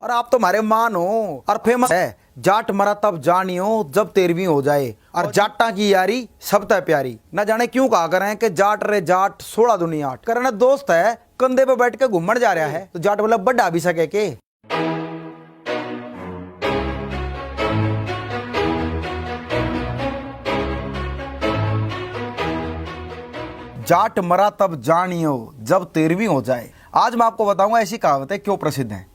और आप तो हमारे मान हो और फेमस है, जाट मरा तब जानियो जब 13वीं हो जाए, और जाटा की यारी सब तय प्यारी। न जाने क्यों कहा करें कि जाट रे जाट 16 दुनिया 8। करना दोस्त है कंधे पे बैठ के घूमने जा रहा है तो जाट वाला बढ़ा भी सके के। जाट मरा तब जानियो जब 13वीं हो जाए। आज मैं आपको बताऊंगा ऐसी कहावतें क्यों प्रसिद्ध हैं।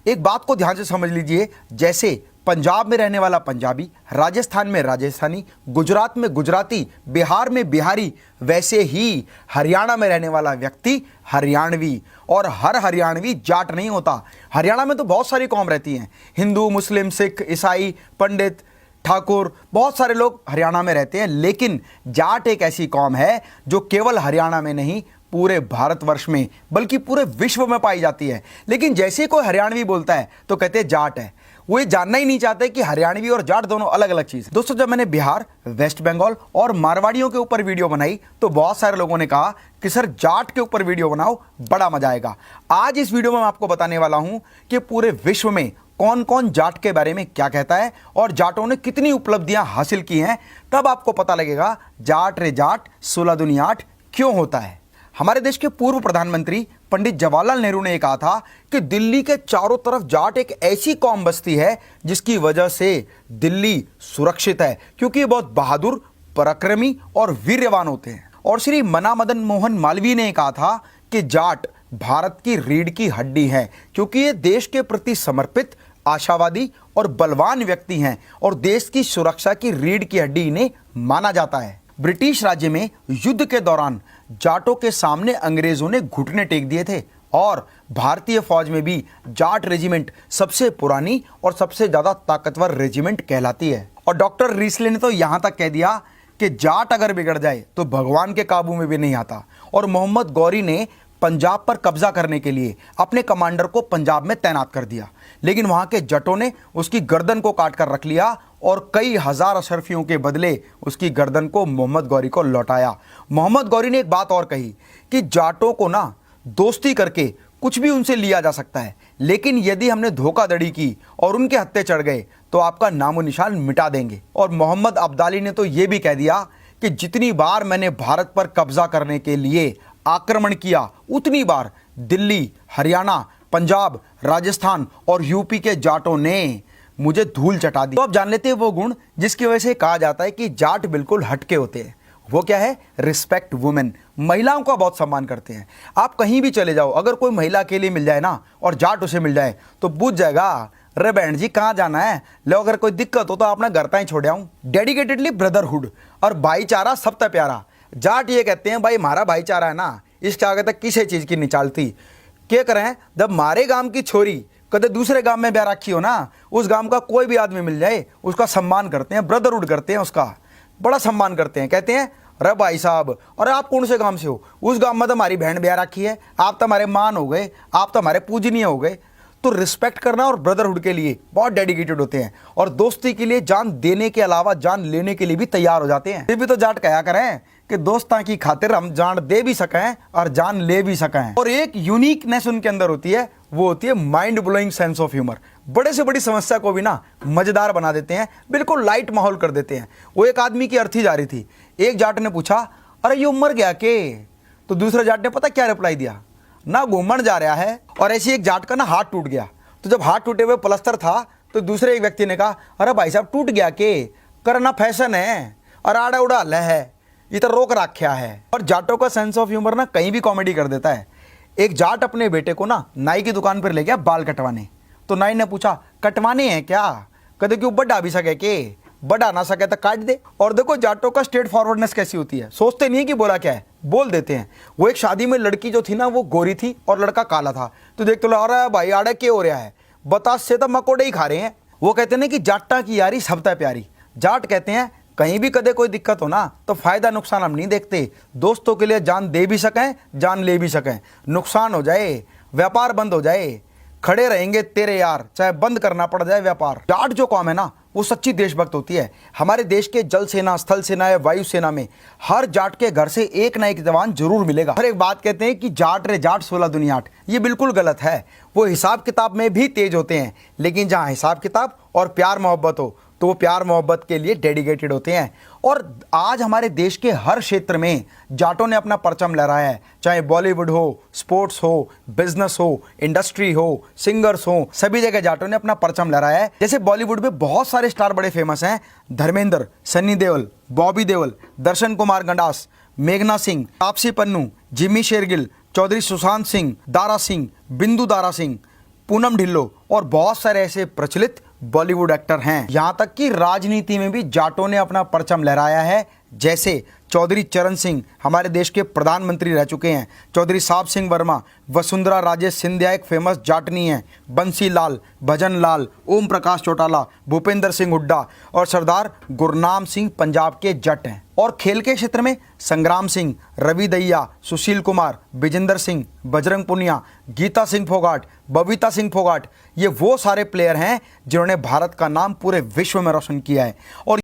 एक बात को ध्यान से समझ लीजिए, जैसे पंजाब में रहने वाला पंजाबी, राजस्थान में राजस्थानी, गुजरात में गुजराती, बिहार में बिहारी, वैसे ही हरियाणा में रहने वाला व्यक्ति हरियाणवी। और हर हरियाणवी जाट नहीं होता। हरियाणा में तो बहुत सारी कौम रहती हैं, हिंदू, मुस्लिम, सिख, ईसाई, पंडित, ठाकुर, बहुत सारे लोग हरियाणा में रहते हैं। लेकिन जाट एक ऐसी कौम है जो केवल हरियाणा में नहीं, पूरे भारतवर्ष में बल्कि पूरे विश्व में पाई जाती है। लेकिन जैसे कोई हरियाणवी बोलता है तो कहते हैं जाट है। वो ये जानना ही नहीं चाहते कि हरियाणवी और जाट दोनों अलग अलग चीज। दोस्तों, जब मैंने बिहार, वेस्ट बंगाल और मारवाड़ियों के ऊपर वीडियो बनाई तो बहुत सारे लोगों ने कहा कि सर जाट के ऊपर वीडियो बनाओ, बड़ा मजा आएगा। आज इस वीडियो में मैं आपको बताने वाला हूं कि पूरे विश्व में कौन कौन जाट के बारे में क्या कहता है और जाटों ने कितनी उपलब्धियां हासिल की हैं। तब आपको पता लगेगा जाट रे जाट 16 दुनिया 8 क्यों होता है। हमारे देश के पूर्व प्रधानमंत्री पंडित जवाहरलाल नेहरू ने कहा था कि दिल्ली के चारों तरफ जाट एक ऐसी कौम बसती है जिसकी वजह से दिल्ली सुरक्षित है, क्योंकि ये बहुत बहादुर, पराक्रमी और वीर्यवान होते हैं। और श्री मना मदन मोहन मालवीय ने कहा था कि जाट भारत की रीढ़ की हड्डी है, क्योंकि ये देश के प्रति समर्पित, आशावादी और बलवान व्यक्ति हैं और देश की सुरक्षा की रीढ़ की हड्डी इन्हें माना जाता है। ब्रिटिश राज्य में युद्ध के दौरान जाटों के सामने अंग्रेजों ने घुटने टेक दिए थे और भारतीय फौज में भी जाट रेजिमेंट सबसे पुरानी और सबसे ज्यादा ताकतवर रेजिमेंट कहलाती है। और डॉक्टर रीसले ने तो यहां तक कह दिया कि जाट अगर बिगड़ जाए तो भगवान के काबू में भी नहीं आता। और मोहम्मद गौरी ने पंजाब पर कब्जा करने के लिए अपने कमांडर को पंजाब में तैनात कर दिया, लेकिन वहां के जटों ने उसकी गर्दन को काट कर रख लिया और कई हजार अशरफियों के बदले उसकी गर्दन को मोहम्मद गौरी को लौटाया। मोहम्मद गौरी ने एक बात और कही कि जाटों को ना दोस्ती करके कुछ भी उनसे लिया जा सकता है, लेकिन यदि हमने धोखाधड़ी की और उनके हत्थे चढ़ गए तो आपका नामो निशान मिटा देंगे। और मोहम्मद अब्दाली ने तो यह भी कह दिया कि जितनी बार मैंने भारत पर कब्जा करने के लिए आक्रमण किया उतनी बार दिल्ली, हरियाणा, पंजाब, राजस्थान और यूपी के जाटों ने मुझे धूल चटा दी। तो अब जान लेते हैं वो गुण जिसकी वजह से कहा जाता है कि जाट बिल्कुल हटके होते हैं। वो क्या है? Respect women. महिलाओं का बहुत सम्मान करते हैं। आप कहीं भी चले जाओ, अगर कोई महिला अकेली मिल जाए ना और जाट उसे मिल जाए तो पूछ जाएगा, अरे बहन जी कहाँ जाना है, लो अगर कोई दिक्कत हो तो अपना घर पे ही छोड़ आऊं। डेडिकेटेडली ब्रदरहुड और भाईचारा सबसे प्यारा। जाट ये कहते हैं भाई हमारा भाईचारा है ना, इसके आगे तक किसी चीज की नहीं चलती। क्या करें, जब मारे गांव की छोरी कदे दूसरे गांव में ब्याह रखी हो ना, उस गांव का कोई भी आदमी मिल जाए उसका सम्मान करते हैं, ब्रदरहुड करते हैं, उसका बड़ा सम्मान करते हैं। कहते हैं अरे भाई साहब, अरे आप कौन से गांव से हो? उस गांव में तो हमारी बहन ब्याह रखी है, आप तो हमारे मान हो गए, आप तो हमारे पूजनीय हो गए। तो रिस्पेक्ट करना और ब्रदरहुड के लिए बहुत डेडिकेटेड होते हैं और दोस्ती के लिए जान देने के अलावा जान लेने के लिए भी तैयार हो जाते हैं। ये भी तो जाट कहा करें कि दोस्तां की खातिर हम जान दे भी सकें और जान ले भी सकें। और एक यूनिकनेस उनके अंदर होती है, वो होती है mind blowing sense of humour. बड़े से बड़ी समस्या को भी ना मजेदार बना देते हैं, बिल्कुल लाइट माहौल कर देते हैं। वो एक आदमी की अर्थी जा रही थी, एक जाट ने पूछा अरे ये मर गया के? तो दूसरे जाट ने पता क्या रिप्लाई दिया, ना घूमन जा रहा है। और ऐसी एक जाट का ना हाथ टूट गया, तो जब हाथ टूटे हुए प्लास्टर था तो दूसरे एक व्यक्ति ने कहा अरे भाई साहब टूट गया के? करना फैशन है और आड़ा उड़ा हल है, ये तो रोक रखा है। और जाटों का सेंस ऑफ ह्यूमर ना कहीं भी कॉमेडी कर देता है। एक जाट अपने बेटे को ना नाई की दुकान पर ले गया बाल कटवाने, तो नाई ने पूछा कटवाने हैं क्या? कहते क्यों बढ़ा भी सके के? बढ़ा ना सके तो काट दे। और देखो जाटों का स्ट्रेट फॉरवर्डनेस कैसी होती है, सोचते नहीं है कि बोला क्या है, बोल देते हैं। वो एक शादी में लड़की जो थी ना वो गोरी थी और लड़का काला था, तो देख तो अरे भाई आड़े क्या हो रहा है, बतास से तो मकोड़े ही खा रहे हैं। वो कहते हैं कि जाटा की यारी सबता प्यारी। जाट कहते हैं कहीं भी कदे कोई दिक्कत हो ना तो फायदा नुकसान हम नहीं देखते, दोस्तों के लिए जान दे भी सकें, जान ले भी सकें। नुकसान हो जाए, व्यापार बंद हो जाए, खड़े रहेंगे तेरे यार, चाहे बंद करना पड़ जाए व्यापार। जाट जो कौम है ना, वो सच्ची देशभक्त होती है। हमारे देश के जल सेना, स्थल सेना या वायु सेना में हर जाट के घर से एक ना एक जवान जरूर मिलेगा। हर एक बात कहते हैं कि जाट रे जाट 16 दुनिया 8, ये बिल्कुल गलत है। वो हिसाब किताब में भी तेज होते हैं, लेकिन जहाँ हिसाब किताब और प्यार मोहब्बत हो तो वो प्यार मोहब्बत के लिए डेडिकेटेड होते हैं। और आज हमारे देश के हर क्षेत्र में जाटों ने अपना परचम लहराया है, चाहे बॉलीवुड हो, स्पोर्ट्स हो, बिजनेस हो, इंडस्ट्री हो, सिंगर्स हो, सभी जगह जाटों ने अपना परचम लहराया है। जैसे बॉलीवुड में बहुत सारे स्टार बड़े फेमस हैं, धर्मेंद्र, सन्नी देओल, बॉबी देओल, दर्शन कुमार गंडास, मेघना सिंह, तापसी पन्नू, जिम्मी शेरगिल, चौधरी सुशांत सिंह, दारा सिंह, बिंदु दारा सिंह, पूनम ढिल्लो और बहुत सारे ऐसे प्रचलित बॉलीवुड एक्टर हैं। यहां तक कि राजनीति में भी जाटों ने अपना परचम लहराया है। जैसे चौधरी चरण सिंह हमारे देश के प्रधानमंत्री रह चुके हैं, चौधरी साहब सिंह वर्मा, वसुंधरा राजे सिंधिया एक फेमस जाटनी है, बंसी लाल, भजन लाल, ओम प्रकाश चौटाला, भूपेंद्र सिंह हुड्डा और सरदार गुरनाम सिंह पंजाब के जट हैं। और खेल के क्षेत्र में संग्राम सिंह, रवि दहिया, सुशील कुमार, विजेंद्र सिंह, बजरंग पुनिया, गीता सिंह फोगाट, बबीता सिंह फोगाट, ये वो सारे प्लेयर हैं जिन्होंने भारत का नाम पूरे विश्व में रोशन किया है। और